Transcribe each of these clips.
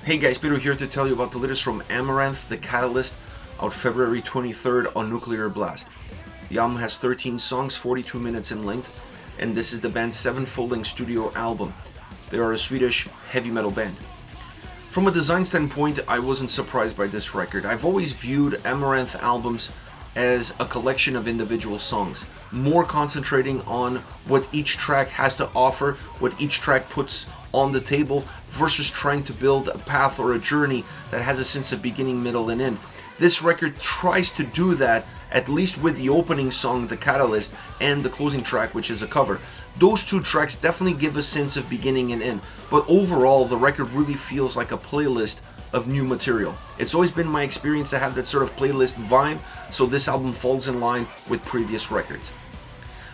Hey guys, Peter here to tell you about the latest from Amaranthe, The Catalyst, out February 23rd on Nuclear Blast. The album has 13 songs, 42 minutes in length, and this is the band's 7th full-length studio album. They are a Swedish heavy metal band. From a design standpoint, I wasn't surprised by this record. I've always viewed Amaranthe albums as a collection of individual songs, more concentrating on what each track has to offer, what each track puts on the table, versus trying to build a path or a journey that has a sense of beginning, middle, and end. This record tries to do that, at least with the opening song, The Catalyst, and the closing track, which is a cover. Those two tracks definitely give a sense of beginning and end, but overall, the record really feels like a playlist of new material. It's always been my experience to have that sort of playlist vibe, so this album falls in line with previous records.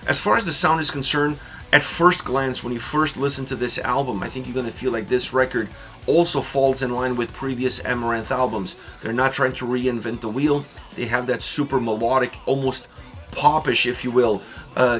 As far as the sound is concerned, at first glance, when you first listen to this album, I think you're going to feel like this record also falls in line with previous Amaranthe albums. They're not trying to reinvent the wheel. They have that super melodic, almost popish, if you will,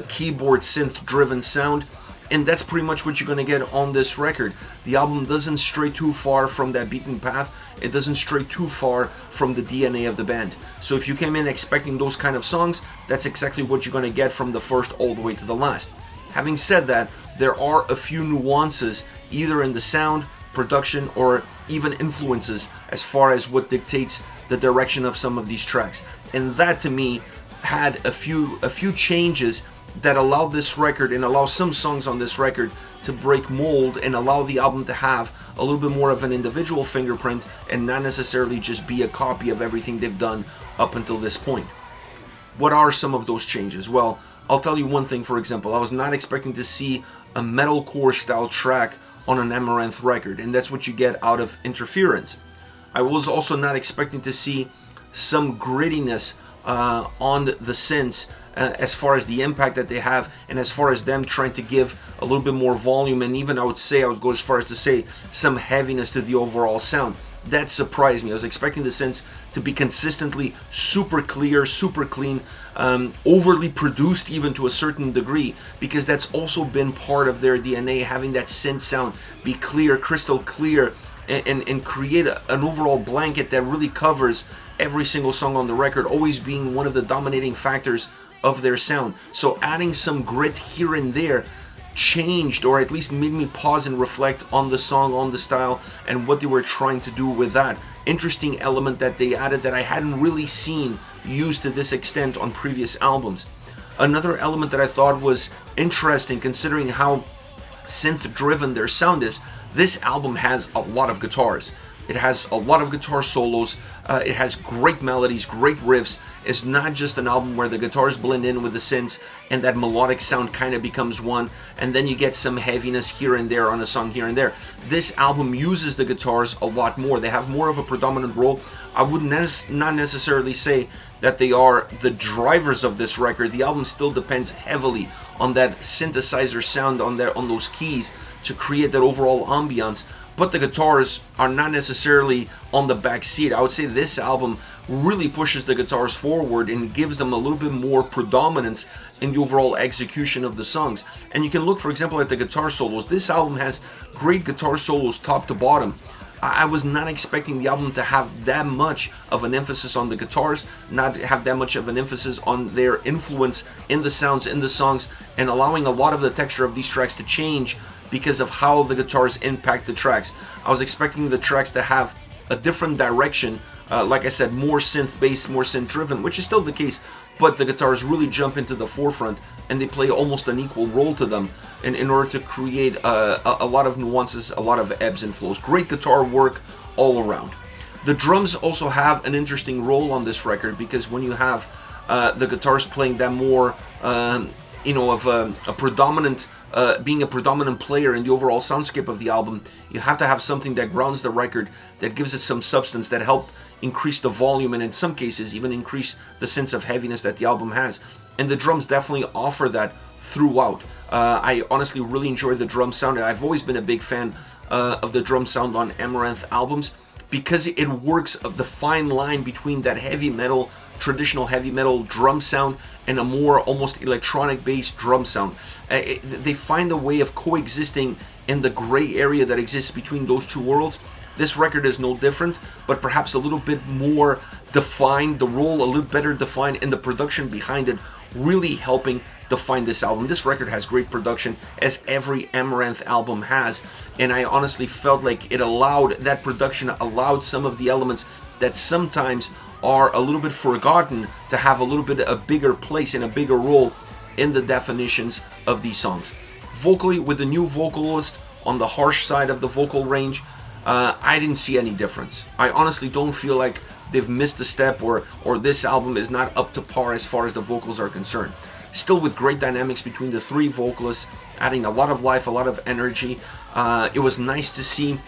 keyboard synth-driven sound. And that's pretty much what you're going to get on this record. The album doesn't stray too far from that beaten path. It doesn't stray too far from the DNA of the band. So if you came in expecting those kind of songs, that's exactly what you're going to get from the first all the way to the last. Having said that, there are a few nuances, either in the sound, production, or even influences as far as what dictates the direction of some of these tracks. And that, to me, had a few changes that allow this record and allow some songs on this record to break mold and allow the album to have a little bit more of an individual fingerprint and not necessarily just be a copy of everything they've done up until this point. What are some of those changes? Well, I'll tell you one thing, for example. I was not expecting to see a metalcore style track on an Amaranthe record, and that's what you get out of Interference. I was also not expecting to see some grittiness on the synths as far as the impact that they have, and as far as them trying to give a little bit more volume, and even I would go as far as to say some heaviness to the overall sound. That surprised me. I was expecting the synths to be consistently super clear, super clean, overly produced even to a certain degree, because that's also been part of their DNA, having that synth sound be clear, crystal clear, and create an overall blanket that really covers every single song on the record, always being one of the dominating factors of their sound. So adding some grit here and there changed, or at least made me pause and reflect on the song, on the style, and what they were trying to do with that. Interesting element that they added that I hadn't really seen used to this extent on previous albums. Another element that I thought was interesting, considering how synth-driven their sound is, this album has a lot of guitars. It has a lot of guitar solos, it has great melodies, great riffs. It's not just an album where the guitars blend in with the synths and that melodic sound kind of becomes one, and then you get some heaviness here and there on a song here and there. This album uses the guitars a lot more. They have more of a predominant role. I would not necessarily say that they are the drivers of this record. The album still depends heavily on that synthesizer sound on those keys to create that overall ambiance. But the guitars are not necessarily on the back seat. I would say this album really pushes the guitars forward and gives them a little bit more predominance in the overall execution of the songs. And you can look, for example, at the guitar solos. This album has great guitar solos top to bottom. I was not expecting the album to have that much of an emphasis on the guitars, not have that much of an emphasis on their influence in the sounds, in the songs, and allowing a lot of the texture of these tracks to change because of how the guitars impact the tracks. I was expecting the tracks to have a different direction, like I said, more synth-based, more synth-driven, which is still the case, but the guitars really jump into the forefront and they play almost an equal role to them in order to create a lot of nuances, a lot of ebbs and flows. Great guitar work all around. The drums also have an interesting role on this record, because when you have the guitars playing that more, of a predominant, being a predominant player in the overall soundscape of the album, you have to have something that grounds the record, that gives it some substance, that help increase the volume, and in some cases even increase the sense of heaviness that the album has. And the drums definitely offer that throughout. I honestly really enjoy the drum sound. I've always been a big fan of the drum sound on Amaranthe albums, because it works the fine line between that heavy metal, traditional heavy metal drum sound and a more almost electronic based drum sound. They find a way of coexisting in the gray area that exists between those two worlds This record is no different, but perhaps a little bit more defined, the role a little better defined, and the production behind it really helping define this album. This record has great production, as every Amaranthe album has, and I honestly felt like that production allowed some of the elements that sometimes are a little bit forgotten to have a little bit a bigger place and a bigger role in the definitions of these songs. Vocally, with the new vocalist on the harsh side of the vocal range, I didn't see any difference. I honestly don't feel like they've missed a step or this album is not up to par as far as the vocals are concerned. Still with great dynamics between the three vocalists, adding a lot of life, a lot of energy. It was nice to see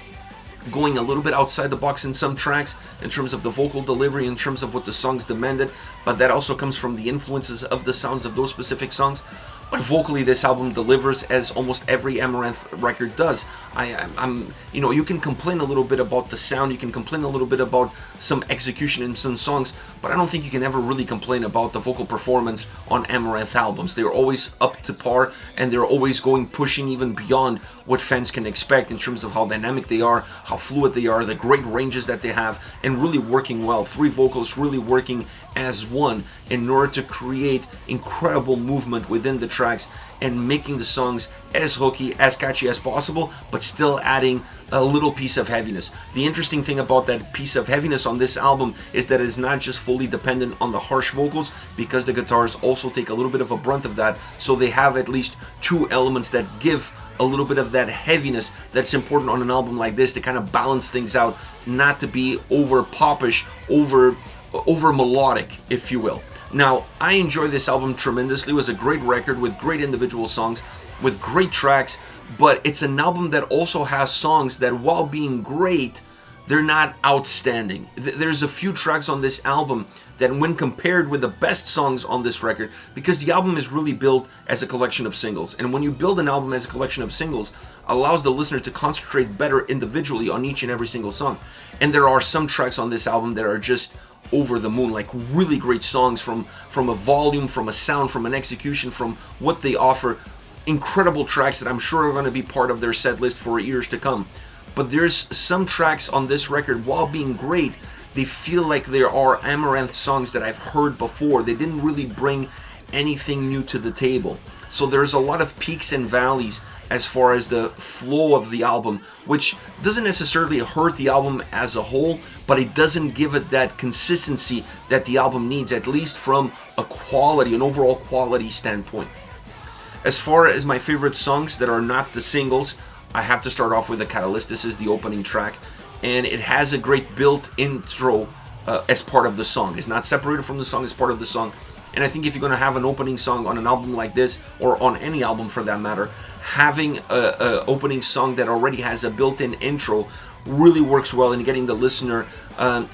going a little bit outside the box in some tracks in terms of the vocal delivery, in terms of what the songs demanded, but that also comes from the influences of the sounds of those specific songs. But vocally, this album delivers as almost every Amaranthe record does. You can complain a little bit about the sound, you can complain a little bit about some execution in some songs, but I don't think you can ever really complain about the vocal performance on Amaranthe albums. They're always up to par, and they're always pushing even beyond what fans can expect in terms of how dynamic they are, how fluid they are, the great ranges that they have, and really working well. Three vocals really working as one in order to create incredible movement within the tracks and making the songs as hooky, as catchy as possible, but still adding a little piece of heaviness. The interesting thing about that piece of heaviness on this album is that it's not just fully dependent on the harsh vocals, because the guitars also take a little bit of a brunt of that, so they have at least two elements that give a little bit of that heaviness that's important on an album like this to kind of balance things out, not to be over popish, over melodic, if you will. Now, I enjoy this album tremendously. It was a great record with great individual songs, with great tracks, but it's an album that also has songs that, while being great, they're not outstanding. There's a few tracks on this album that, when compared with the best songs on this record, because the album is really built as a collection of singles, and when you build an album as a collection of singles, allows the listener to concentrate better individually on each and every single song. And there are some tracks on this album that are just over the moon, like really great songs from a volume, from a sound, from an execution, from what they offer. Incredible tracks that I'm sure are going to be part of their set list for years to come. But there's some tracks on this record, while being great, they feel like there are Amaranthe songs that I've heard before. They didn't really bring anything new to the table. So there's a lot of peaks and valleys as far as the flow of the album, which doesn't necessarily hurt the album as a whole, but it doesn't give it that consistency that the album needs, at least from an overall quality standpoint. As far as my favorite songs that are not the singles, I have to start off with The Catalyst. This is the opening track, and it has a great built intro as part of the song. It's not separated from the song, it's part of the song. And I think if you're going to have an opening song on an album like this, or on any album for that matter, having a opening song that already has a built-in intro really works well in getting the listener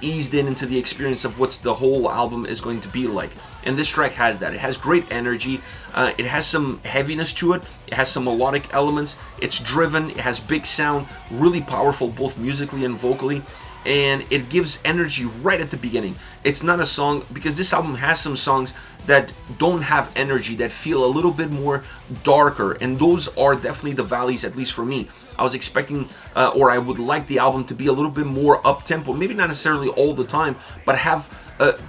eased into the experience of what the whole album is going to be like. And this track has that. It has great energy. It has some heaviness to it. It has some melodic elements. It's driven. It has big sound, really powerful both musically and vocally. And it gives energy right at the beginning. It's not a song, because this album has some songs that don't have energy, that feel a little bit more darker, and those are definitely the valleys, at least for me. I was expecting, or I would like the album to be a little bit more up-tempo, maybe not necessarily all the time, but have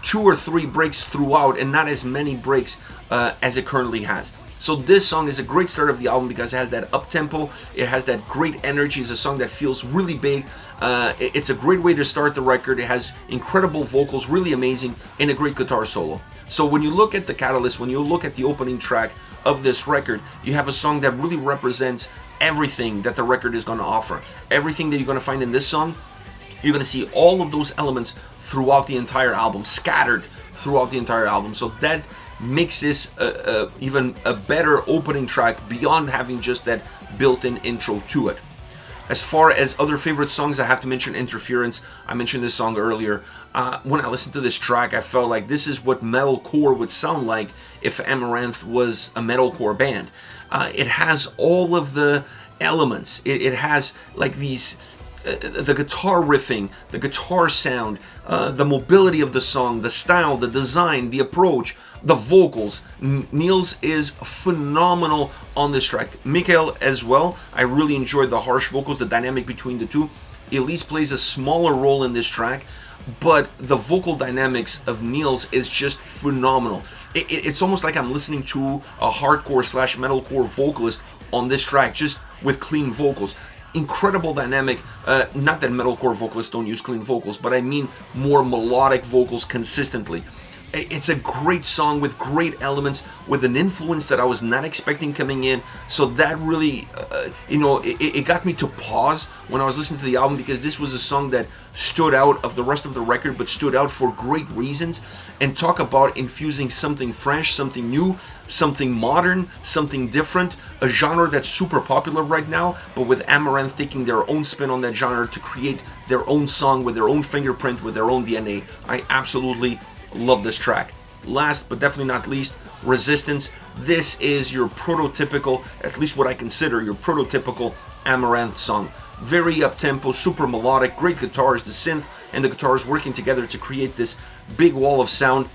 2 or 3 breaks throughout, and not as many breaks as it currently has. So this song is a great start of the album because it has that up-tempo, it has that great energy. It's a song that feels really big. It's a great way to start the record. It has incredible vocals, really amazing, and a great guitar solo. So when you look at The Catalyst, when you look at the opening track of this record, you have a song that really represents everything that the record is going to offer. Everything that you're going to find in this song, you're going to see all of those elements throughout the entire album, scattered throughout the entire album. So that makes this even a better opening track beyond having just that built-in intro to it. As far as other favorite songs, I have to mention Interference. I mentioned this song earlier. When I listened to this track, I felt like this is what metalcore would sound like if Amaranthe was a metalcore band. It has all of the elements. It has like these the guitar riffing, the guitar sound, the mobility of the song, the style, the design, the approach, the vocals. Niels is phenomenal on this track. Mikael as well. I really enjoyed the harsh vocals, the dynamic between the two. Elise plays a smaller role in this track, but the vocal dynamics of Niels is just phenomenal. It's almost like I'm listening to a hardcore slash metalcore vocalist on this track, just with clean vocals. Incredible dynamic. Not that metalcore vocalists don't use clean vocals, but I mean more melodic vocals consistently. It's a great song with great elements, with an influence that I was not expecting coming in. So that really, it got me to pause when I was listening to the album, because this was a song that stood out of the rest of the record, but stood out for great reasons. And talk about infusing something fresh, something new, something modern, something different, a genre that's super popular right now, but with Amaranthe taking their own spin on that genre to create their own song with their own fingerprint, with their own DNA. I absolutely love this track. Last but definitely not least, Resistance. This is your prototypical, at least what I consider your prototypical Amaranthe song. Very up-tempo, super melodic, great guitars, the synth and the guitars working together to create this big wall of sound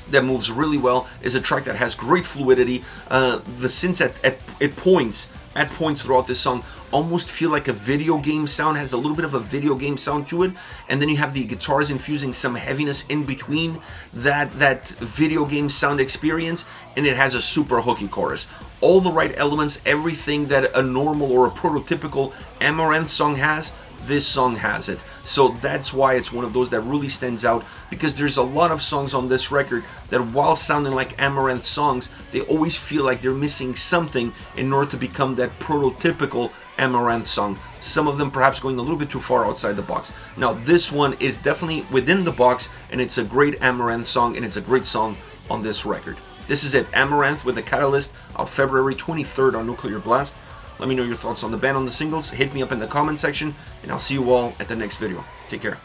that moves really well. Is a track that has great fluidity. The synths at points throughout this song almost feel like a video game sound, has a little bit of a video game sound to it, and then you have the guitars infusing some heaviness in between that video game sound experience, and it has a super hooky chorus. All the right elements, everything that a normal or a prototypical Amaranthe song has, this song has it. So that's why it's one of those that really stands out, because there's a lot of songs on this record that, while sounding like Amaranthe songs, they always feel like they're missing something in order to become that prototypical Amaranthe song. Some of them perhaps going a little bit too far outside the box. Now this one is definitely within the box, and it's a great Amaranthe song, and it's a great song on this record. This is it, Amaranthe with the Catalyst, out February 23rd on Nuclear Blast. Let me know your thoughts on the band, on the singles. Hit me up in the comment section, and I'll see you all at the next video. Take care.